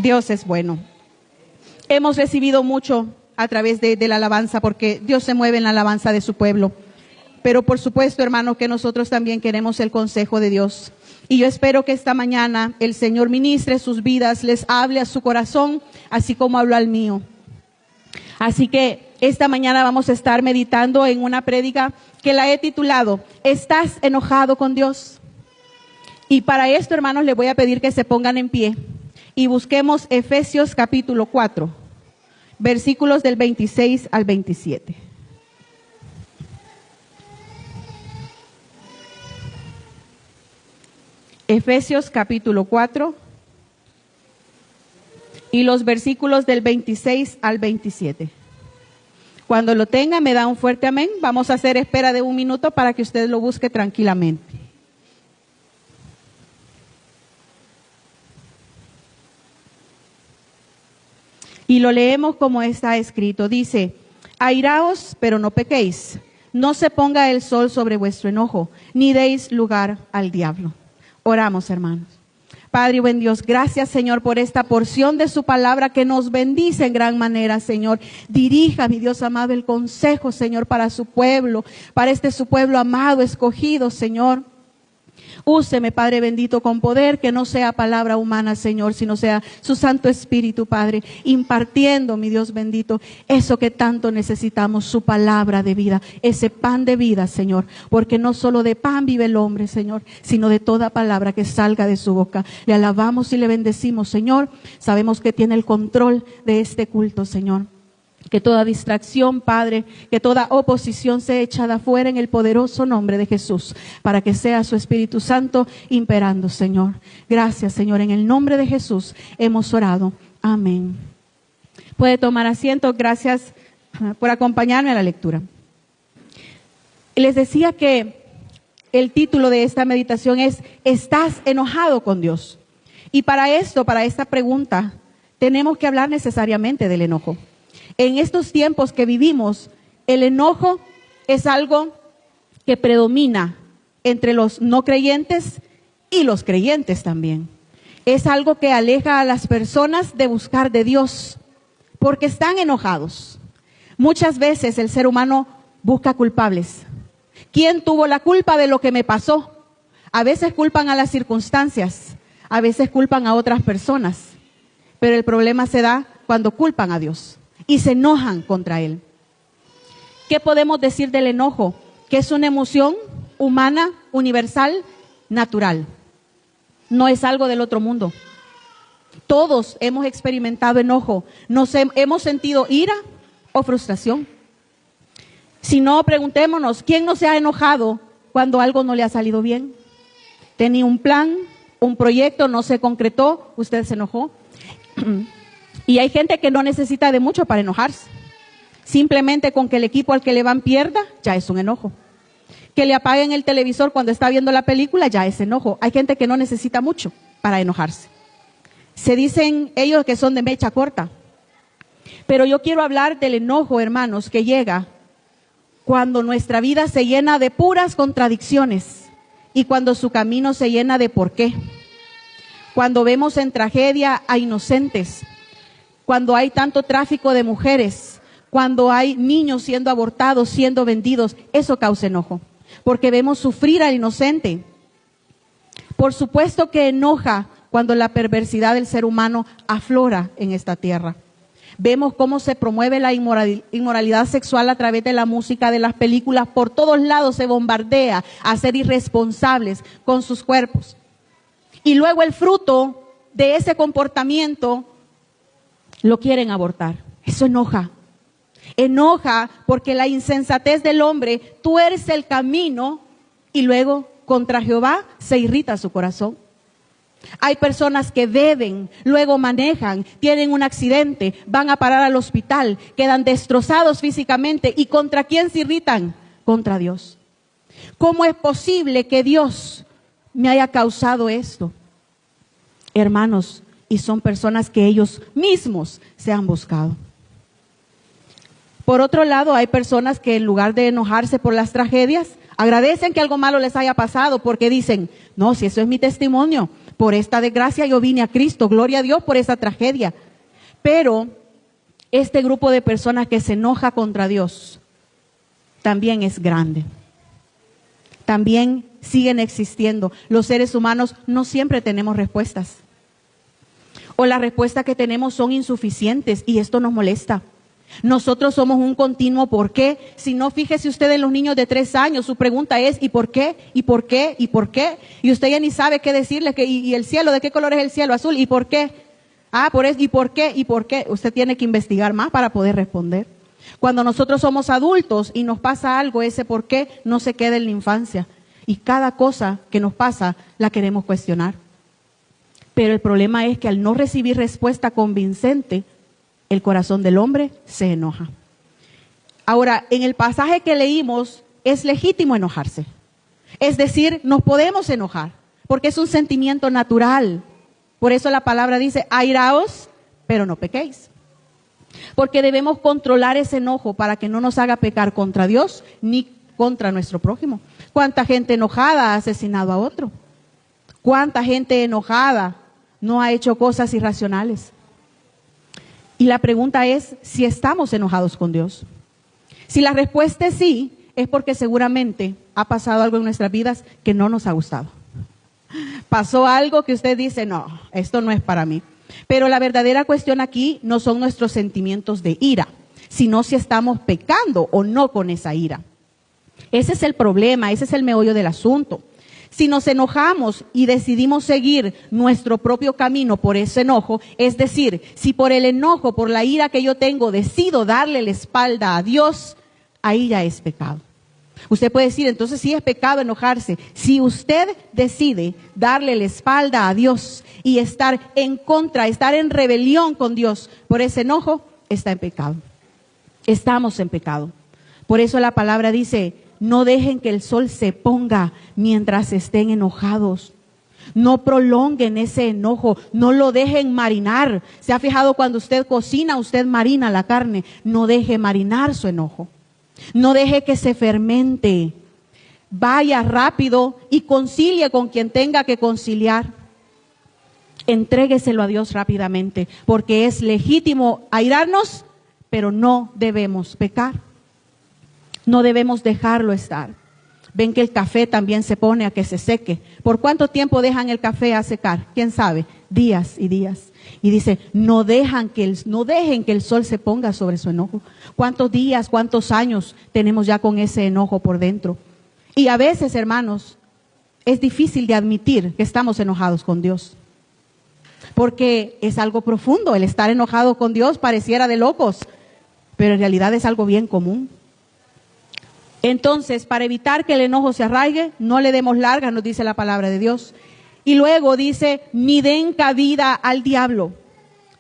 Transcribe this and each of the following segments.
Dios es bueno. Hemos recibido mucho a través de la alabanza, porque Dios se mueve en la alabanza de su pueblo. Pero por supuesto, hermano, que nosotros también queremos el consejo de Dios. Y yo espero que esta mañana el Señor ministre sus vidas, les hable a su corazón, así como habló al mío. Así que esta mañana vamos a estar meditando en una prédica que la he titulado, ¿estás enojado con Dios? Y para esto, hermanos, les voy a pedir que se pongan en pie y busquemos Efesios capítulo 4, versículos del 26 al 27. Efesios capítulo 4 y los versículos del 26 al 27. Cuando lo tenga, me da un fuerte amén. Vamos a hacer espera de un minuto para que usted lo busque tranquilamente. Y lo leemos como está escrito. Dice, airaos, pero no pequéis. No se ponga el sol sobre vuestro enojo, ni deis lugar al diablo. Oramos, hermanos. Padre y buen Dios, gracias, Señor, por esta porción de su palabra que nos bendice en gran manera, Señor. Dirija, mi Dios amado, el consejo, Señor, para su pueblo, para este su pueblo amado, escogido, Señor. Úseme, Padre bendito, con poder, que no sea palabra humana, Señor, sino sea su Santo Espíritu, Padre, impartiendo, mi Dios bendito, eso que tanto necesitamos, su palabra de vida, ese pan de vida, Señor, porque no solo de pan vive el hombre, Señor, sino de toda palabra que salga de su boca. Le alabamos y le bendecimos, Señor. Sabemos que tiene el control de este culto, Señor. Que toda distracción, Padre, que toda oposición sea echada fuera en el poderoso nombre de Jesús, para que sea su Espíritu Santo imperando, Señor. Gracias, Señor, en el nombre de Jesús hemos orado. Amén. Puede tomar asiento. Gracias por acompañarme a la lectura. Les decía que el título de esta meditación es ¿estás enojado con Dios? Y para esta pregunta, tenemos que hablar necesariamente del enojo. En estos tiempos que vivimos, el enojo es algo que predomina entre los no creyentes y los creyentes también. Es algo que aleja a las personas de buscar de Dios, porque están enojados. Muchas veces el ser humano busca culpables. ¿Quién tuvo la culpa de lo que me pasó? A veces culpan a las circunstancias, a veces culpan a otras personas, pero el problema se da cuando culpan a Dios y se enojan contra Él. ¿Qué podemos decir del enojo? Que es una emoción humana, universal, natural. No es algo del otro mundo. Todos hemos experimentado enojo. Hemos sentido ira o frustración. Si no, preguntémonos, ¿quién no se ha enojado cuando algo no le ha salido bien? Tenía un plan, un proyecto, no se concretó, usted se enojó. Y hay gente que no necesita de mucho para enojarse. Simplemente con que el equipo al que le van pierda, ya es un enojo. Que le apaguen el televisor cuando está viendo la película, ya es enojo. Hay gente que no necesita mucho para enojarse. Se dicen ellos que son de mecha corta. Pero yo quiero hablar del enojo, hermanos, que llega cuando nuestra vida se llena de puras contradicciones y cuando su camino se llena de por qué. Cuando vemos en tragedia a inocentes, cuando hay tanto tráfico de mujeres, cuando hay niños siendo abortados, siendo vendidos, eso causa enojo, porque vemos sufrir al inocente. Por supuesto que enoja cuando la perversidad del ser humano aflora en esta tierra. Vemos cómo se promueve la inmoralidad sexual a través de la música, de las películas, por todos lados se bombardea a ser irresponsables con sus cuerpos. Y luego el fruto de ese comportamiento lo quieren abortar. Eso enoja. Enoja porque la insensatez del hombre tuerce el camino y luego contra Jehová se irrita su corazón. Hay personas que beben, luego manejan, tienen un accidente, van a parar al hospital, quedan destrozados físicamente. ¿Y contra quién se irritan? Contra Dios. ¿Cómo es posible que Dios me haya causado esto? Hermanos, y son personas que ellos mismos se han buscado. Por otro lado, hay personas que en lugar de enojarse por las tragedias, agradecen que algo malo les haya pasado porque dicen, no, si eso es mi testimonio, Por esta desgracia yo vine a Cristo, gloria a Dios por esa tragedia. Pero este grupo de personas que se enoja contra Dios también es grande. También siguen existiendo. Los seres humanos no siempre tenemos respuestas. O las respuestas que tenemos son insuficientes y esto nos molesta. Nosotros somos un continuo ¿por qué? Si no, fíjese usted en los niños de 3 años, su pregunta es ¿y por qué? ¿Y por qué? ¿Y por qué? Y usted ya ni sabe qué decirle, ¿y el cielo? ¿De qué color es el cielo? Azul. ¿Y por qué? Por eso. ¿Y por qué? ¿Y por qué? Usted tiene que investigar más para poder responder. Cuando nosotros somos adultos y nos pasa algo, ese por qué no se queda en la infancia. Y cada cosa que nos pasa la queremos cuestionar. Pero el problema es que al no recibir respuesta convincente, el corazón del hombre se enoja. Ahora, en el pasaje que leímos, es legítimo enojarse. Es decir, nos podemos enojar, porque es un sentimiento natural. Por eso la palabra dice, airaos, pero no pequéis. Porque debemos controlar ese enojo para que no nos haga pecar contra Dios ni contra nuestro prójimo. ¿Cuánta gente enojada ha asesinado a otro? ¿Cuánta gente enojada no ha hecho cosas irracionales? Y la pregunta es si estamos enojados con Dios. Si la respuesta es sí, es porque seguramente ha pasado algo en nuestras vidas que no nos ha gustado. Pasó algo que usted dice, no, esto no es para mí. Pero la verdadera cuestión aquí no son nuestros sentimientos de ira, sino si estamos pecando o no con esa ira. Ese es el problema, ese es el meollo del asunto. Si nos enojamos y decidimos seguir nuestro propio camino por ese enojo, es decir, si por el enojo, por la ira que yo tengo, decido darle la espalda a Dios, ahí ya es pecado. Usted puede decir, entonces sí es pecado enojarse. Si usted decide darle la espalda a Dios y estar en contra, estar en rebelión con Dios por ese enojo, está en pecado. Estamos en pecado. Por eso la palabra dice, no dejen que el sol se ponga mientras estén enojados. No prolonguen ese enojo, no lo dejen marinar. ¿Se ha fijado cuando usted cocina, usted marina la carne? No deje marinar su enojo. No deje que se fermente. Vaya rápido y concilie con quien tenga que conciliar. Entrégueselo a Dios rápidamente, porque es legítimo airarnos, pero no debemos pecar. No debemos dejarlo estar. Ven que el café también se pone a que se seque. ¿Por cuánto tiempo dejan el café a secar? ¿Quién sabe? Días y días. Y dice, no dejen que el sol se ponga sobre su enojo. ¿Cuántos días, cuántos años tenemos ya con ese enojo por dentro? Y a veces, hermanos, es difícil de admitir que estamos enojados con Dios. Porque es algo profundo. El estar enojado con Dios pareciera de locos, pero en realidad es algo bien común. Entonces, para evitar que el enojo se arraigue, no le demos largas, nos dice la palabra de Dios. Y luego dice, ni den cabida al diablo,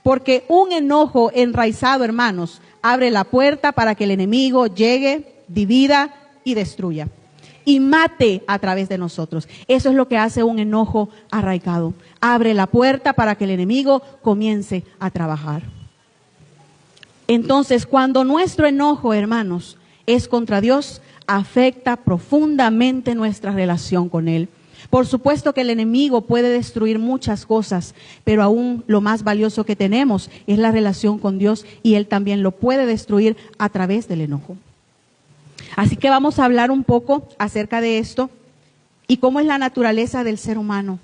porque un enojo enraizado, hermanos, abre la puerta para que el enemigo llegue, divida y destruya. Y mate a través de nosotros. Eso es lo que hace un enojo arraigado. Abre la puerta para que el enemigo comience a trabajar. Entonces, cuando nuestro enojo, hermanos, es contra Dios, afecta profundamente nuestra relación con Él. Por supuesto que el enemigo puede destruir muchas cosas, pero aún lo más valioso que tenemos es la relación con Dios y Él también lo puede destruir a través del enojo. Así que vamos a hablar un poco acerca de esto y cómo es la naturaleza del ser humano,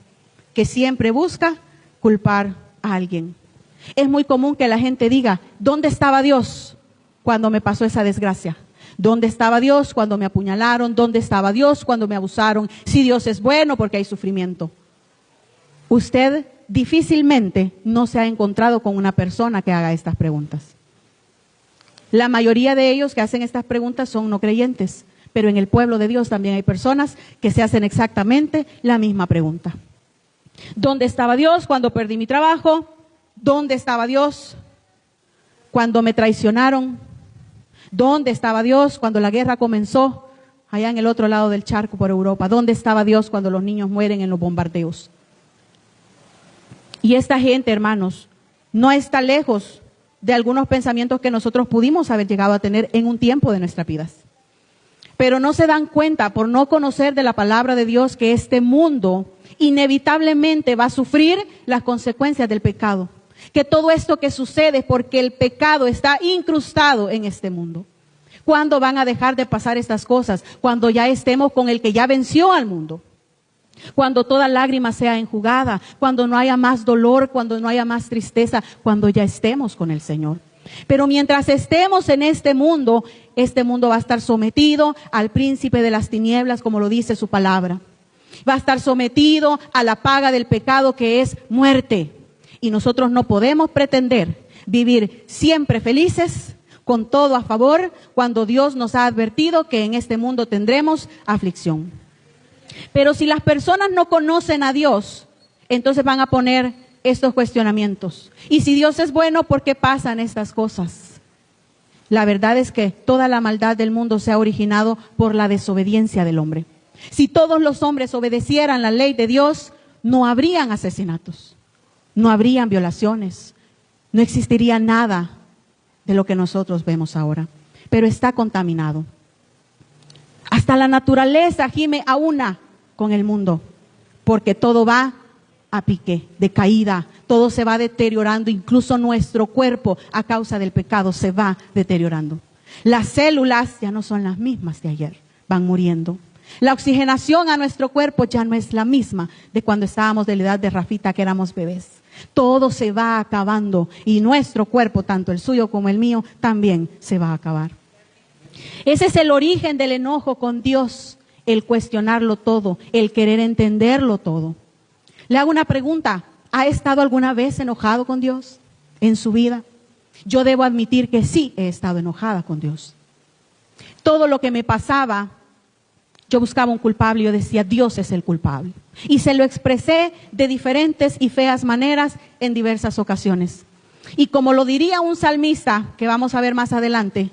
que siempre busca culpar a alguien. Es muy común que la gente diga, ¿dónde estaba Dios cuando me pasó esa desgracia? ¿Dónde estaba Dios cuando me apuñalaron? ¿Dónde estaba Dios cuando me abusaron? Si Dios es bueno, porque hay sufrimiento. Usted difícilmente no se ha encontrado con una persona que haga estas preguntas. La mayoría de ellos que hacen estas preguntas son no creyentes, pero en el pueblo de Dios también hay personas que se hacen exactamente la misma pregunta. ¿Dónde estaba Dios cuando perdí mi trabajo? ¿Dónde estaba Dios cuando me traicionaron? ¿Dónde estaba Dios cuando la guerra comenzó allá en el otro lado del charco por Europa? ¿Dónde estaba Dios cuando los niños mueren en los bombardeos? Y esta gente, hermanos, no está lejos de algunos pensamientos que nosotros pudimos haber llegado a tener en un tiempo de nuestras vidas. Pero no se dan cuenta por no conocer de la palabra de Dios que este mundo inevitablemente va a sufrir las consecuencias del pecado. Que todo esto que sucede es porque el pecado está incrustado en este mundo. ¿Cuándo van a dejar de pasar estas cosas? Cuando ya estemos con el que ya venció al mundo. Cuando toda lágrima sea enjugada, cuando no haya más dolor, cuando no haya más tristeza, cuando ya estemos con el Señor. Pero mientras estemos en este mundo va a estar sometido al príncipe de las tinieblas, como lo dice su palabra. Va a estar sometido a la paga del pecado, que es muerte. Y nosotros no podemos pretender vivir siempre felices, con todo a favor, cuando Dios nos ha advertido que en este mundo tendremos aflicción. Pero si las personas no conocen a Dios, entonces van a poner estos cuestionamientos. Y si Dios es bueno, ¿por qué pasan estas cosas? La verdad es que toda la maldad del mundo se ha originado por la desobediencia del hombre. Si todos los hombres obedecieran la ley de Dios, no habrían asesinatos, no habrían violaciones, no existiría nada de lo que nosotros vemos ahora. Pero está contaminado. Hasta la naturaleza gime a una con el mundo, porque todo va a pique, de caída, todo se va deteriorando, incluso nuestro cuerpo a causa del pecado se va deteriorando. Las células ya no son las mismas de ayer, van muriendo. La oxigenación a nuestro cuerpo ya no es la misma de cuando estábamos de la edad de Rafita, que éramos bebés. Todo se va acabando y nuestro cuerpo, tanto el suyo como el mío, también se va a acabar. Ese es el origen del enojo con Dios, el cuestionarlo todo, el querer entenderlo todo. Le hago una pregunta: ¿ha estado alguna vez enojado con Dios en su vida? Yo debo admitir que sí he estado enojada con Dios. Todo lo que me pasaba, yo buscaba un culpable y yo decía, Dios es el culpable. Y se lo expresé de diferentes y feas maneras en diversas ocasiones. Y como lo diría un salmista, que vamos a ver más adelante,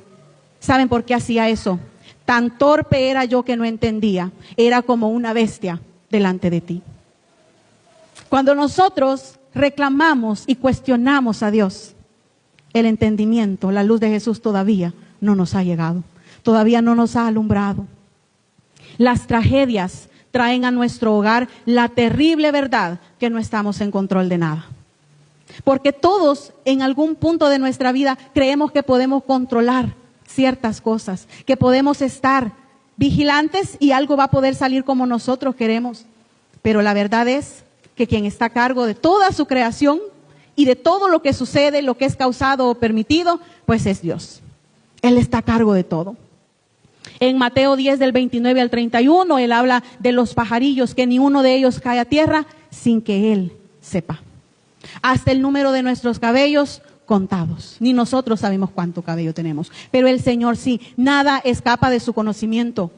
¿saben por qué hacía eso? Tan torpe era yo que no entendía. Era como una bestia delante de ti. Cuando nosotros reclamamos y cuestionamos a Dios, el entendimiento, la luz de Jesús todavía no nos ha llegado. Todavía no nos ha alumbrado. Las tragedias traen a nuestro hogar la terrible verdad que no estamos en control de nada. Porque todos en algún punto de nuestra vida creemos que podemos controlar ciertas cosas, que podemos estar vigilantes y algo va a poder salir como nosotros queremos. Pero la verdad es que quien está a cargo de toda su creación y de todo lo que sucede, lo que es causado o permitido, pues es Dios. Él está a cargo de todo. En Mateo 10 del 29 al 31, Él habla de los pajarillos, que ni uno de ellos cae a tierra sin que Él sepa. Hasta el número de nuestros cabellos contados. Ni nosotros sabemos cuánto cabello tenemos, pero el Señor sí. Nada escapa de su conocimiento.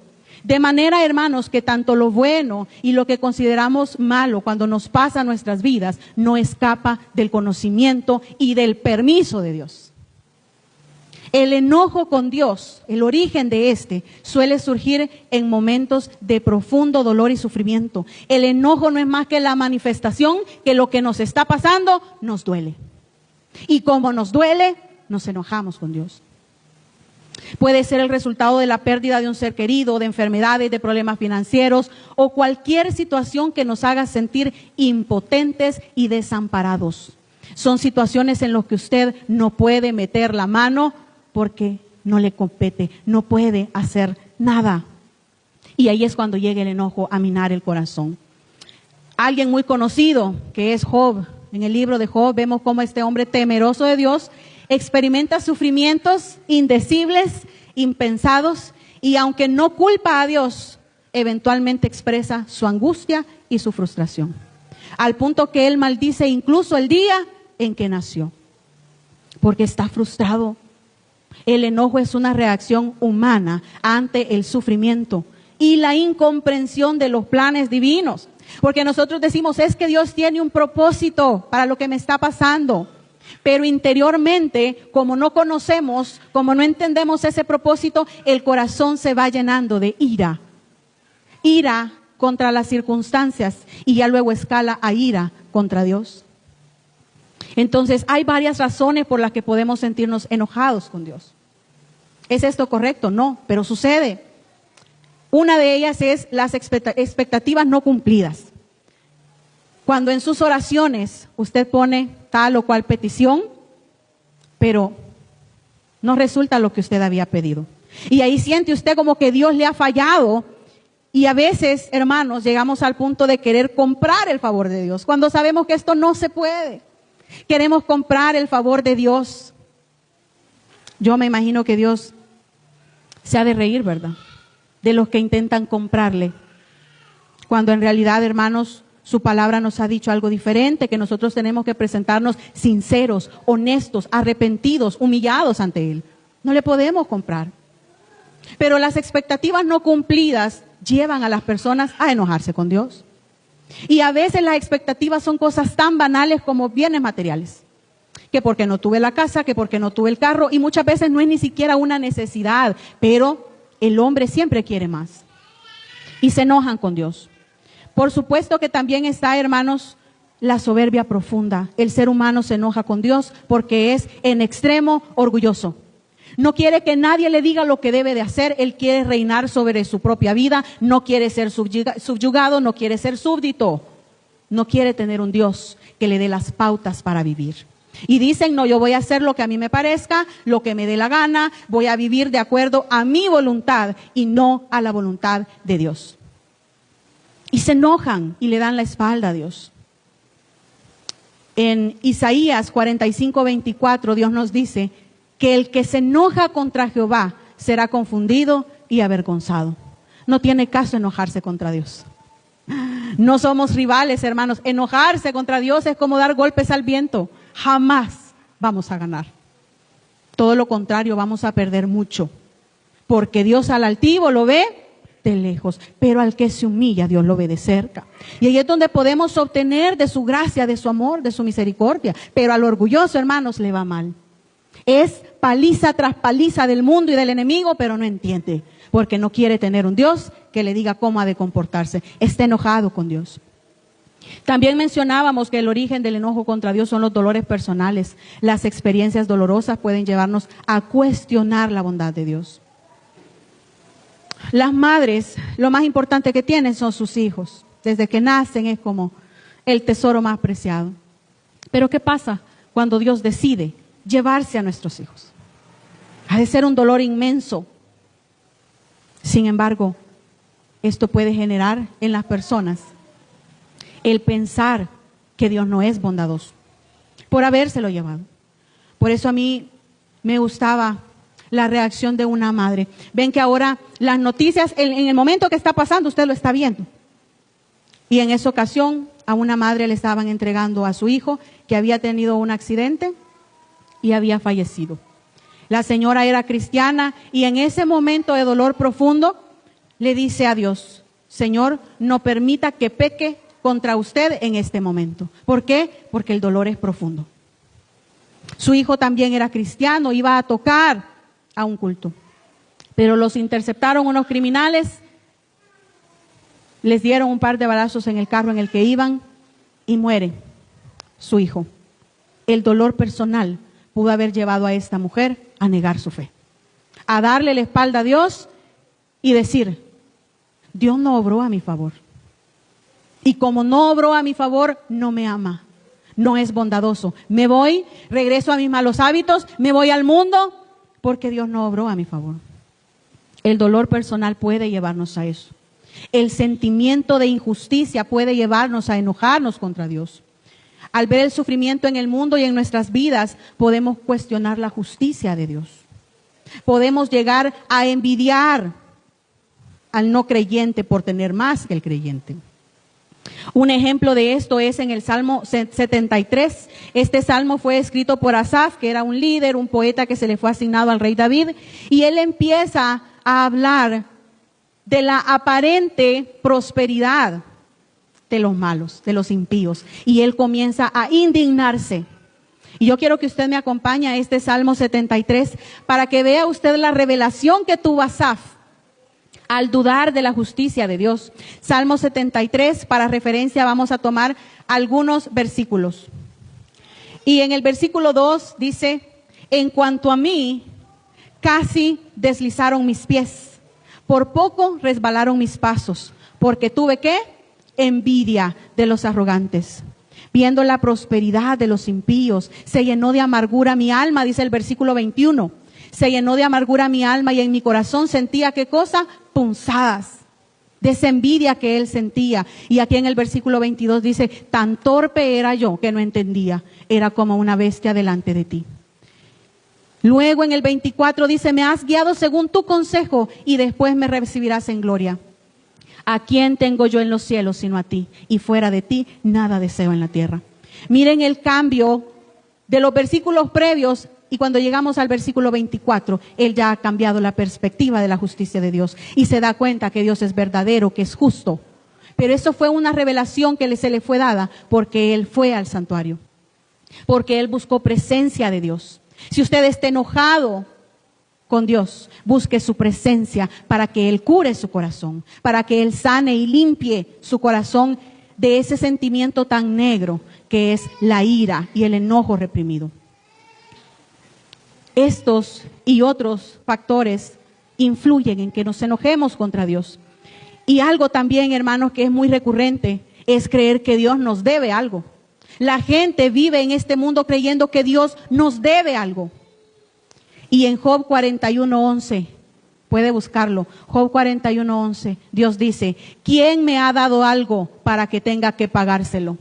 De manera, hermanos, que tanto lo bueno y lo que consideramos malo cuando nos pasa en nuestras vidas no escapa del conocimiento y del permiso de Dios. El enojo con Dios, el origen de este, suele surgir en momentos de profundo dolor y sufrimiento. El enojo no es más que la manifestación que lo que nos está pasando nos duele. Y como nos duele, nos enojamos con Dios. Puede ser el resultado de la pérdida de un ser querido, de enfermedades, de problemas financieros o cualquier situación que nos haga sentir impotentes y desamparados. Son situaciones en las que usted no puede meter la mano porque no le compete, no puede hacer nada. Y ahí es cuando llega el enojo a minar el corazón. Alguien muy conocido, que es Job, en el libro de Job vemos cómo este hombre temeroso de Dios experimenta sufrimientos indecibles, impensados, y aunque no culpa a Dios, eventualmente expresa su angustia y su frustración. Al punto que él maldice incluso el día en que nació, porque está frustrado. El enojo es una reacción humana ante el sufrimiento y la incomprensión de los planes divinos. Porque nosotros decimos, es que Dios tiene un propósito para lo que me está pasando. Pero interiormente, como no conocemos, como no entendemos ese propósito, el corazón se va llenando de ira. Ira contra las circunstancias y ya luego escala a ira contra Dios. Entonces, hay varias razones por las que podemos sentirnos enojados con Dios. ¿Es esto correcto? No, pero sucede. Una de ellas es las expectativas no cumplidas. Cuando en sus oraciones usted pone tal o cual petición, pero no resulta lo que usted había pedido. Y ahí siente usted como que Dios le ha fallado. Y a veces, hermanos, llegamos al punto de querer comprar el favor de Dios, cuando sabemos que esto no se puede. Queremos comprar el favor de Dios. Yo me imagino que Dios se ha de reír, ¿verdad?, de los que intentan comprarle, cuando en realidad, hermanos, su palabra nos ha dicho algo diferente, que nosotros tenemos que presentarnos sinceros, honestos, arrepentidos, humillados ante Él. No le podemos comprar. Pero las expectativas no cumplidas llevan a las personas a enojarse con Dios. Y a veces las expectativas son cosas tan banales como bienes materiales. Que porque no tuve la casa, que porque no tuve el carro, y muchas veces no es ni siquiera una necesidad, pero el hombre siempre quiere más. Y se enojan con Dios. Por supuesto que también está, hermanos, la soberbia profunda. El ser humano se enoja con Dios porque es en extremo orgulloso. No quiere que nadie le diga lo que debe de hacer. Él quiere reinar sobre su propia vida. No quiere ser subyugado, no quiere ser súbdito. No quiere tener un Dios que le dé las pautas para vivir. Y dicen, no, yo voy a hacer lo que a mí me parezca, lo que me dé la gana. Voy a vivir de acuerdo a mi voluntad y no a la voluntad de Dios. Y se enojan y le dan la espalda a Dios. En Isaías 45:24 Dios nos dice que el que se enoja contra Jehová será confundido y avergonzado. No tiene caso enojarse contra Dios. No somos rivales, hermanos. Enojarse contra Dios es como dar golpes al viento. Jamás vamos a ganar. Todo lo contrario, vamos a perder mucho. Porque Dios al altivo lo ve de lejos, pero al que se humilla, Dios lo ve de cerca. Y ahí es donde podemos obtener de su gracia, de su amor, de su misericordia. Pero al orgulloso, hermanos, le va mal. Es paliza tras paliza del mundo y del enemigo, pero no entiende, porque no quiere tener un Dios que le diga cómo ha de comportarse. Está enojado con Dios. También mencionábamos que el origen del enojo contra Dios son los dolores personales. Las experiencias dolorosas pueden llevarnos a cuestionar la bondad de Dios. Las madres, lo más importante que tienen son sus hijos. Desde que nacen es como el tesoro más preciado. Pero ¿qué pasa cuando Dios decide llevarse a nuestros hijos? Ha de ser un dolor inmenso. Sin embargo, esto puede generar en las personas el pensar que Dios no es bondadoso por habérselo llevado. Por eso a mí me gustaba la reacción de una madre. Ven que ahora las noticias, en el momento que está pasando, usted lo está viendo. Y en esa ocasión a una madre le estaban entregando a su hijo que había tenido un accidente y había fallecido. La señora era cristiana y en ese momento de dolor profundo le dice a Dios: Señor, no permita que peque contra usted en este momento. ¿Por qué? Porque el dolor es profundo. Su hijo también era cristiano, iba a tocar a un culto, pero los interceptaron unos criminales, les dieron un par de balazos en el carro en el que iban y muere su hijo. El dolor personal pudo haber llevado a esta mujer a negar su fe, a darle la espalda a Dios y decir: Dios no obró a mi favor. Y como no obró a mi favor, no me ama, no es bondadoso. Me voy, regreso a mis malos hábitos, me voy al mundo porque Dios no obró a mi favor. El dolor personal puede llevarnos a eso. El sentimiento de injusticia puede llevarnos a enojarnos contra Dios. Al ver el sufrimiento en el mundo y en nuestras vidas, podemos cuestionar la justicia de Dios. Podemos llegar a envidiar al no creyente por tener más que el creyente. Un ejemplo de esto es en el Salmo 73. Este salmo fue escrito por Asaf, que era un líder, un poeta que se le fue asignado al rey David, y él empieza a hablar de la aparente prosperidad de los malos, de los impíos, y él comienza a indignarse. Y yo quiero que usted me acompañe a este Salmo 73 para que vea usted la revelación que tuvo Asaf al dudar de la justicia de Dios. Salmo 73, para referencia vamos a tomar algunos versículos. Y en el versículo 2 dice: en cuanto a mí, casi deslizaron mis pies, por poco resbalaron mis pasos, porque tuve ¿qué? envidia de los arrogantes. Viendo la prosperidad de los impíos, se llenó de amargura mi alma, dice el versículo 21. Se llenó de amargura mi alma y en mi corazón sentía, ¿qué cosa? Punzadas de esa envidia que él sentía. Y aquí en el versículo 22 dice, tan torpe era yo que no entendía, era como una bestia delante de ti. Luego en el 24 dice, me has guiado según tu consejo y después me recibirás en gloria. ¿A quién tengo yo en los cielos sino a ti? Y fuera de ti nada deseo en la tierra. Miren el cambio de los versículos previos y cuando llegamos al versículo 24, él ya ha cambiado la perspectiva de la justicia de Dios y se da cuenta que Dios es verdadero, que es justo. Pero eso fue una revelación que se le fue dada porque él fue al santuario, porque él buscó presencia de Dios. Si usted está enojado con Dios, busque su presencia para que Él cure su corazón, para que Él sane y limpie su corazón de ese sentimiento tan negro que es la ira y el enojo reprimido. Estos y otros factores influyen en que nos enojemos contra Dios. Y algo también, hermanos, que es muy recurrente, es creer que Dios nos debe algo. La gente vive en este mundo creyendo que Dios nos debe algo. Y en Job 41:11, puede buscarlo, Job 41:11, Dios dice, ¿quién me ha dado algo para que tenga que pagárselo?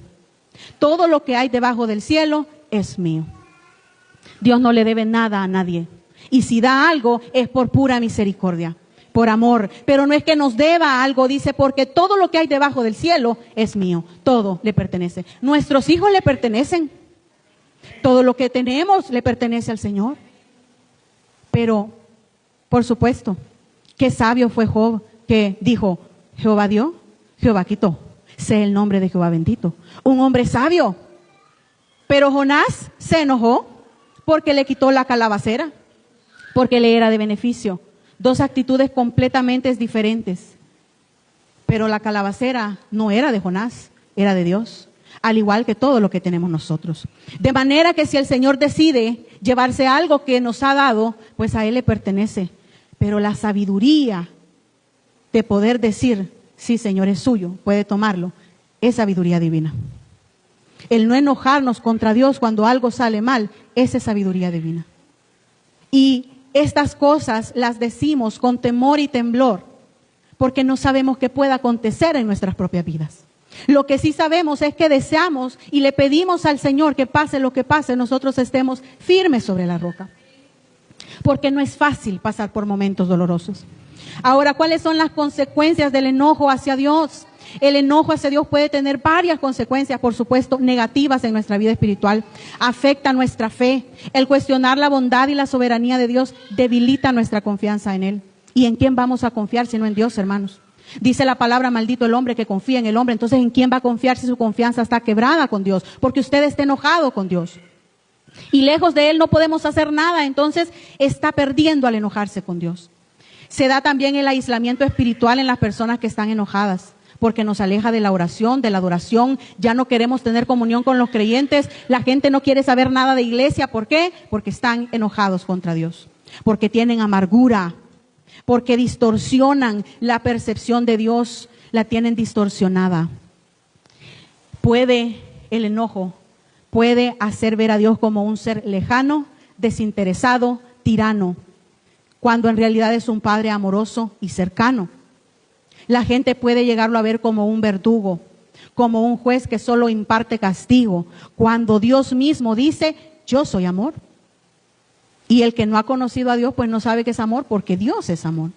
Todo lo que hay debajo del cielo es mío. Dios no le debe nada a nadie. Y si da algo es por pura misericordia, por amor. Pero no es que nos deba algo, dice, porque todo lo que hay debajo del cielo es mío. Todo le pertenece. Nuestros hijos le pertenecen. Todo lo que tenemos le pertenece al Señor. Pero, por supuesto, qué sabio fue Job que dijo, Jehová dio, Jehová quitó. Sea el nombre de Jehová bendito. Un hombre sabio. Pero Jonás se enojó porque le quitó la calabacera, porque le era de beneficio. Dos actitudes completamente diferentes. Pero la calabacera no era de Jonás, era de Dios. Al igual que todo lo que tenemos nosotros. De manera que si el Señor decide llevarse algo que nos ha dado, pues a Él le pertenece. Pero la sabiduría de poder decir, sí, Señor, es suyo, puede tomarlo, es sabiduría divina. El no enojarnos contra Dios cuando algo sale mal, esa es sabiduría divina. Y estas cosas las decimos con temor y temblor, porque no sabemos qué pueda acontecer en nuestras propias vidas. Lo que sí sabemos es que deseamos y le pedimos al Señor que pase lo que pase, nosotros estemos firmes sobre la roca. Porque no es fácil pasar por momentos dolorosos. Ahora, ¿cuáles son las consecuencias del enojo hacia Dios? El enojo hacia Dios puede tener varias consecuencias, por supuesto, negativas en nuestra vida espiritual. Afecta nuestra fe. El cuestionar la bondad y la soberanía de Dios debilita nuestra confianza en Él. ¿Y en quién vamos a confiar sino en Dios, hermanos? Dice la palabra, maldito el hombre que confía en el hombre. Entonces, ¿en quién va a confiar si su confianza está quebrada con Dios? Porque usted está enojado con Dios. Y lejos de Él no podemos hacer nada. Entonces, está perdiendo al enojarse con Dios. Se da también el aislamiento espiritual en las personas que están enojadas, porque nos aleja de la oración, de la adoración. Ya no queremos tener comunión con los creyentes. La gente no quiere saber nada de iglesia. ¿Por qué? Porque están enojados contra Dios. Porque tienen amargura. Porque distorsionan la percepción de Dios, la tienen distorsionada. El enojo puede hacer ver a Dios como un ser lejano, desinteresado, tirano, cuando en realidad es un Padre amoroso y cercano. La gente puede llegarlo a ver como un verdugo, como un juez que solo imparte castigo, cuando Dios mismo dice, yo soy amor. Y el que no ha conocido a Dios, pues no sabe qué es amor, porque Dios es amor.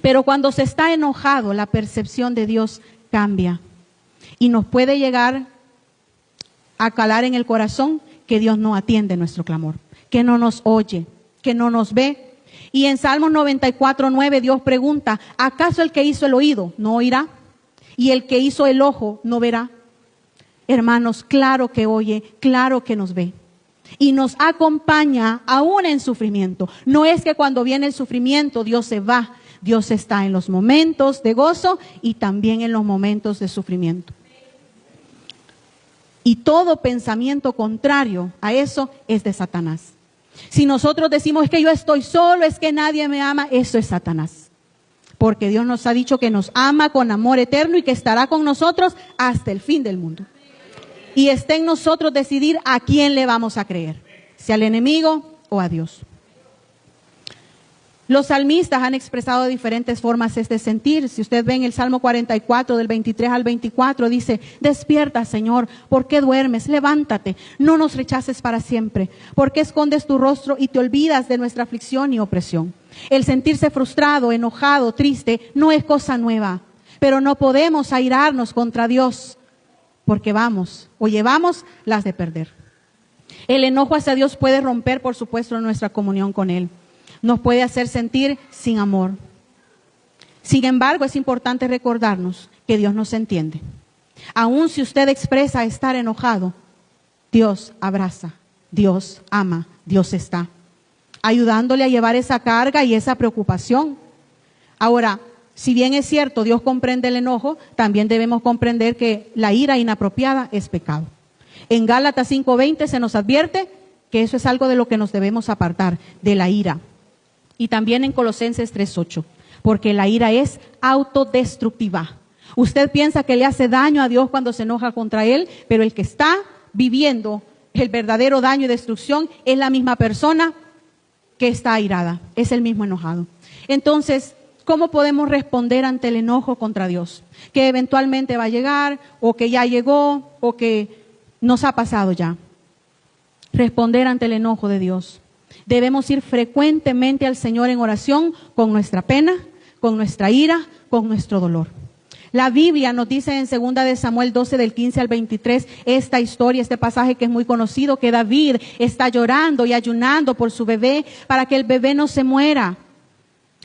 Pero cuando se está enojado, la percepción de Dios cambia. Y nos puede llegar a calar en el corazón que Dios no atiende nuestro clamor, que no nos oye, que no nos ve. Y en Salmos 94:9 Dios pregunta, ¿acaso el que hizo el oído no oirá? ¿Y el que hizo el ojo no verá? Hermanos, claro que oye, claro que nos ve. Y nos acompaña aún en sufrimiento. No es que cuando viene el sufrimiento Dios se va. Dios está en los momentos de gozo y también en los momentos de sufrimiento. Y todo pensamiento contrario a eso es de Satanás. Si nosotros decimos es que yo estoy solo, es que nadie me ama, eso es Satanás. porque Dios nos ha dicho que nos ama con amor eterno y que estará con nosotros hasta el fin del mundo. Y está en nosotros decidir a quién le vamos a creer, si al enemigo o a Dios. Los salmistas han expresado de diferentes formas este sentir. Si usted ve en el Salmo 44, del 23 al 24, dice: despierta, Señor, ¿por qué duermes? Levántate, no nos rechaces para siempre. ¿Por qué escondes tu rostro y te olvidas de nuestra aflicción y opresión? El sentirse frustrado, enojado, triste, no es cosa nueva, pero no podemos airarnos contra Dios, porque llevamos las de perder. El enojo hacia Dios puede romper, por supuesto, nuestra comunión con Él. Nos puede hacer sentir sin amor. Sin embargo, es importante recordarnos que Dios nos entiende. Aun si usted expresa estar enojado, Dios abraza, Dios ama, Dios está ayudándole a llevar esa carga y esa preocupación. Ahora, si bien es cierto, Dios comprende el enojo, también debemos comprender que la ira inapropiada es pecado. En Gálatas 5:20 se nos advierte que eso es algo de lo que nos debemos apartar, de la ira. Y también en Colosenses 3:8, porque la ira es autodestructiva. Usted piensa que le hace daño a Dios cuando se enoja contra Él, pero el que está viviendo el verdadero daño y destrucción es la misma persona que está airada, es el mismo enojado. Entonces, ¿cómo podemos responder ante el enojo contra Dios? Que eventualmente va a llegar, o que ya llegó, o que nos ha pasado ya. Responder ante el enojo de Dios. Debemos ir frecuentemente al Señor en oración con nuestra pena, con nuestra ira, con nuestro dolor. La Biblia nos dice en 2 de Samuel 12, del 15 al 23, esta historia, este pasaje que es muy conocido, que David está llorando y ayunando por su bebé para que el bebé no se muera.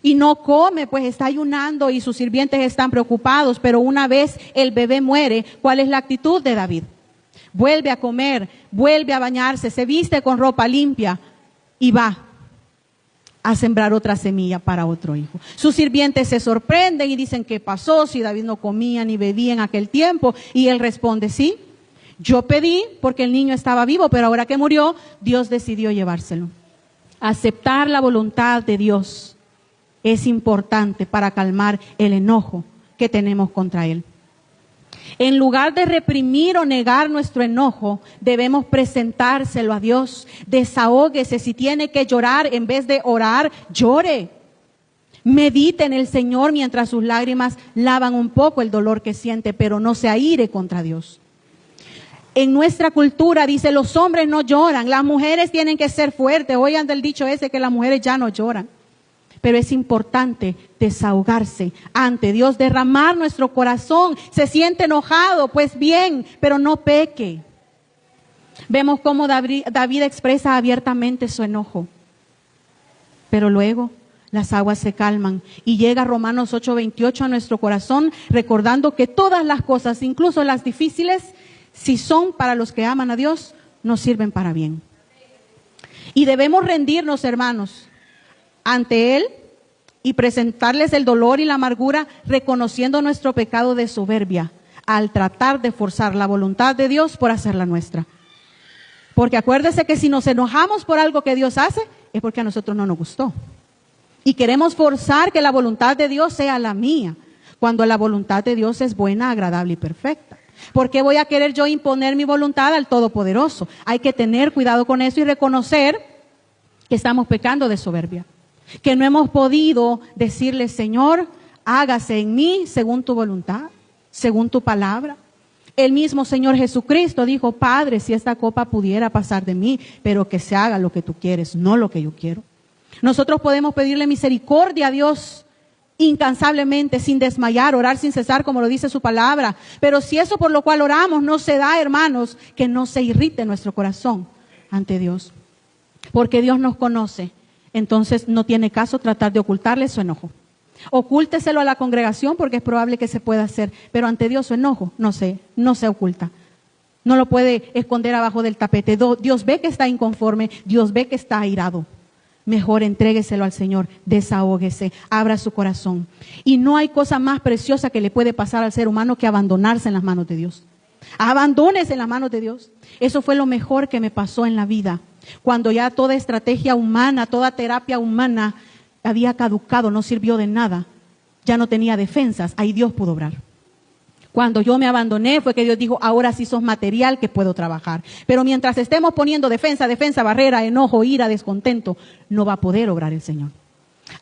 Y no come, pues está ayunando y sus sirvientes están preocupados, pero una vez el bebé muere, ¿cuál es la actitud de David? Vuelve a comer, vuelve a bañarse, se viste con ropa limpia y va a sembrar otra semilla para otro hijo. Sus sirvientes se sorprenden y dicen: ¿qué pasó? Si David no comía ni bebía en aquel tiempo. Y él responde: sí, yo pedí porque el niño estaba vivo, pero ahora que murió, Dios decidió llevárselo. Aceptar la voluntad de Dios es importante para calmar el enojo que tenemos contra Él. En lugar de reprimir o negar nuestro enojo, debemos presentárselo a Dios. Desahóguese, si tiene que llorar, en vez de orar, llore. Medite en el Señor mientras sus lágrimas lavan un poco el dolor que siente, pero no se aire contra Dios. En nuestra cultura dice: los hombres no lloran, las mujeres tienen que ser fuertes. Oigan del dicho ese que las mujeres ya no lloran. Pero es importante desahogarse ante Dios, derramar nuestro corazón. Se siente enojado, pues bien, pero no peque. Vemos cómo David expresa abiertamente su enojo. Pero luego las aguas se calman y llega Romanos 8:28 a nuestro corazón, recordando que todas las cosas, incluso las difíciles, si son para los que aman a Dios, nos sirven para bien. Y debemos rendirnos, hermanos, ante Él y presentarles el dolor y la amargura, reconociendo nuestro pecado de soberbia al tratar de forzar la voluntad de Dios por hacerla nuestra. Porque acuérdese que si nos enojamos por algo que Dios hace, es porque a nosotros no nos gustó. Y queremos forzar que la voluntad de Dios sea la mía, cuando la voluntad de Dios es buena, agradable y perfecta. ¿Por qué voy a querer yo imponer mi voluntad al Todopoderoso? Hay que tener cuidado con eso y reconocer que estamos pecando de soberbia. Que no hemos podido decirle: Señor, hágase en mí según tu voluntad, según tu palabra. El mismo Señor Jesucristo dijo: Padre, si esta copa pudiera pasar de mí, pero que se haga lo que tú quieres, no lo que yo quiero. Nosotros podemos pedirle misericordia a Dios incansablemente, sin desmayar, orar sin cesar, como lo dice su palabra. Pero si eso por lo cual oramos no se da, hermanos, que no se irrite nuestro corazón ante Dios. Porque Dios nos conoce. Entonces no tiene caso tratar de ocultarle su enojo. Ocúlteselo a la congregación porque es probable que se pueda hacer, pero ante Dios su enojo no se oculta. No lo puede esconder abajo del tapete. Dios ve que está inconforme, Dios ve que está airado. Mejor entrégueselo al Señor, desahóguese, abra su corazón. Y no hay cosa más preciosa que le puede pasar al ser humano que abandonarse en las manos de Dios. Abandónese en las manos de Dios. Eso fue lo mejor que me pasó en la vida. Cuando ya toda estrategia humana, toda terapia humana había caducado, no sirvió de nada. ya no tenía defensas, ahí Dios pudo obrar. Cuando yo me abandoné fue que Dios dijo, ahora sí sos material que puedo trabajar. Pero mientras estemos poniendo defensa, barrera, enojo, ira, descontento, no va a poder obrar el Señor.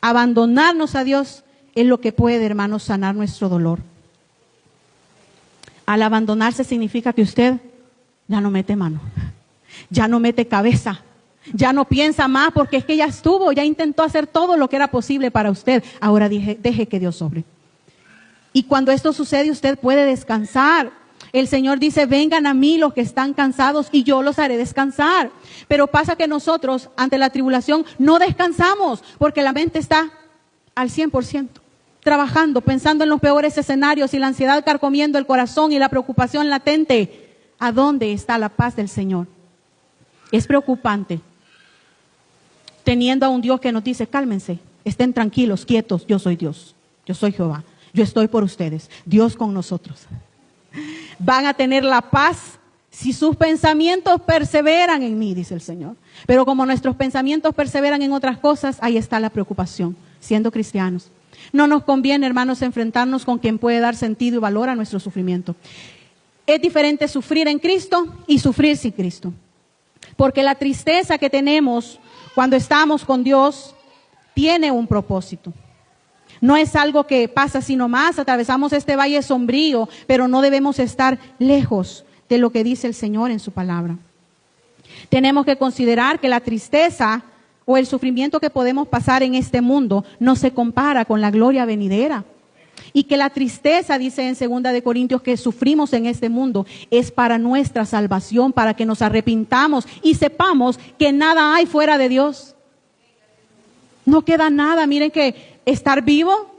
Abandonarnos a Dios es lo que puede, hermanos, sanar nuestro dolor. Al abandonarse significa que usted ya no mete mano, ya no mete cabeza, ya no piensa más porque es que ya estuvo, ya intentó hacer todo lo que era posible para usted. Ahora deje que Dios obre. Y cuando esto sucede, usted puede descansar. El Señor dice, vengan a mí los que están cansados y yo los haré descansar. Pero pasa que nosotros, ante la tribulación, no descansamos porque la mente está al 100%, trabajando, pensando en los peores escenarios y la ansiedad carcomiendo el corazón y la preocupación latente. ¿A dónde está la paz del Señor? Es preocupante, teniendo a un Dios que nos dice, cálmense, estén tranquilos, quietos, yo soy Dios, yo soy Jehová. Yo estoy por ustedes, Dios con nosotros. Van a tener la paz si sus pensamientos perseveran en mí, dice el Señor. Pero como nuestros pensamientos perseveran en otras cosas, ahí está la preocupación, siendo cristianos. No nos conviene, hermanos, enfrentarnos con quien puede dar sentido y valor a nuestro sufrimiento. Es diferente sufrir en Cristo y sufrir sin Cristo. Porque la tristeza que tenemos cuando estamos con Dios tiene un propósito. No es algo que pasa así nomás, atravesamos este valle sombrío, pero no debemos estar lejos de lo que dice el Señor en su palabra. Tenemos que considerar que la tristeza o el sufrimiento que podemos pasar en este mundo no se compara con la gloria venidera. Y que la tristeza, dice en 2 Corintios, que sufrimos en este mundo es para nuestra salvación, para que nos arrepintamos y sepamos que nada hay fuera de Dios. No queda nada. Miren que estar vivo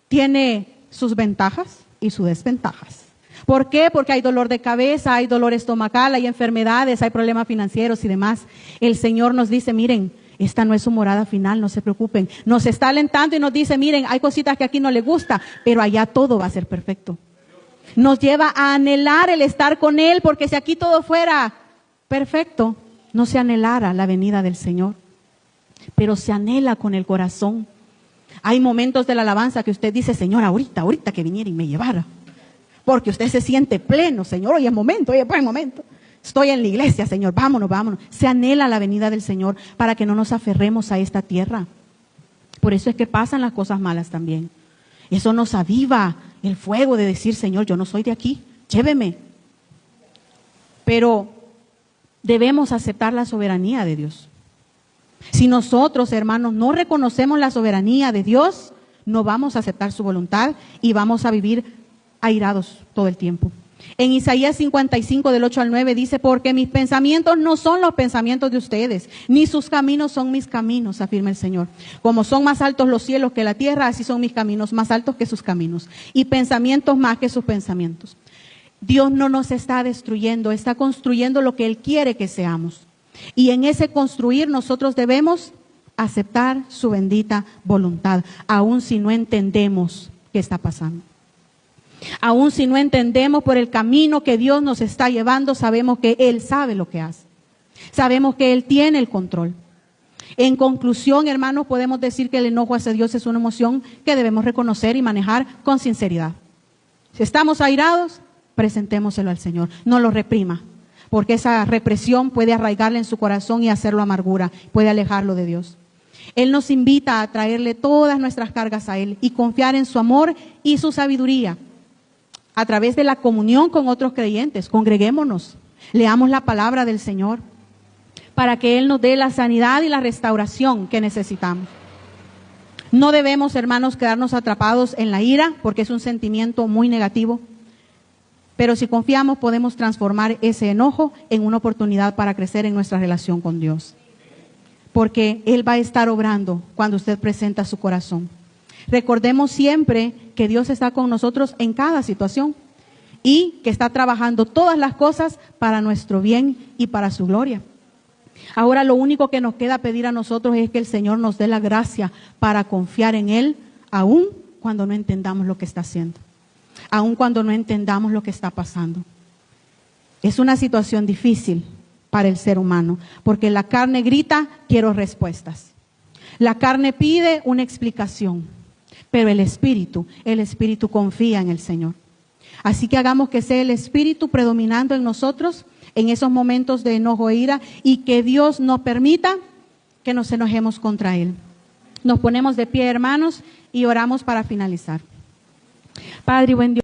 tiene sus ventajas y sus desventajas. ¿Por qué? Porque hay dolor de cabeza, hay dolor estomacal, hay enfermedades, hay problemas financieros y demás. El Señor nos dice, miren, esta no es su morada final, no se preocupen. Nos está alentando y nos dice, miren, hay cositas que aquí no le gusta, pero allá todo va a ser perfecto. Nos lleva a anhelar el estar con Él, porque si aquí todo fuera perfecto, no se anhelara la venida del Señor. Pero se anhela con el corazón. Hay momentos de la alabanza que usted dice, Señor, ahorita que viniera y me llevara. Porque usted se siente pleno, Señor, hoy es momento, Estoy en la iglesia, Señor, vámonos. Se anhela la venida del Señor para que no nos aferremos a esta tierra. Por eso es que pasan las cosas malas también. Eso nos aviva el fuego de decir, Señor, yo no soy de aquí, lléveme. Pero debemos aceptar la soberanía de Dios. Si nosotros, hermanos, no reconocemos la soberanía de Dios, no vamos a aceptar su voluntad y vamos a vivir airados todo el tiempo. En Isaías 55, del 8 al 9, dice, porque mis pensamientos no son los pensamientos de ustedes, ni sus caminos son mis caminos, afirma el Señor. Como son más altos los cielos que la tierra, así son mis caminos más altos que sus caminos, y pensamientos más que sus pensamientos. Dios no nos está destruyendo, está construyendo lo que Él quiere que seamos. Y en ese construir nosotros debemos aceptar su bendita voluntad, aun si no entendemos qué está pasando. Aun si no entendemos por el camino que Dios nos está llevando, sabemos que Él sabe lo que hace. Sabemos que Él tiene el control. En conclusión, hermanos, podemos decir que el enojo hacia Dios es una emoción que debemos reconocer y manejar con sinceridad. Si estamos airados, presentémoselo al Señor. No lo reprima, porque esa represión puede arraigarle en su corazón y hacerlo amargura, puede alejarlo de Dios. Él nos invita a traerle todas nuestras cargas a Él y confiar en su amor y su sabiduría. A través de la comunión con otros creyentes, congreguémonos, leamos la palabra del Señor para que Él nos dé la sanidad y la restauración que necesitamos. No debemos, hermanos, quedarnos atrapados en la ira, porque es un sentimiento muy negativo. Pero si confiamos, podemos transformar ese enojo en una oportunidad para crecer en nuestra relación con Dios. Porque Él va a estar obrando cuando usted presenta su corazón. Recordemos siempre que Dios está con nosotros en cada situación y que está trabajando todas las cosas para nuestro bien y para su gloria. Ahora lo único que nos queda pedir a nosotros es que el Señor nos dé la gracia para confiar en Él, aun cuando no entendamos lo que está haciendo, aun cuando no entendamos lo que está pasando. Es una situación difícil para el ser humano, porque la carne grita, quiero respuestas. La carne pide una explicación. Pero el Espíritu confía en el Señor. Así que hagamos que sea el Espíritu predominando en nosotros en esos momentos de enojo e ira, y que Dios no permita que nos enojemos contra Él. Nos ponemos de pie, hermanos, y oramos para finalizar. Padre y buen Dios.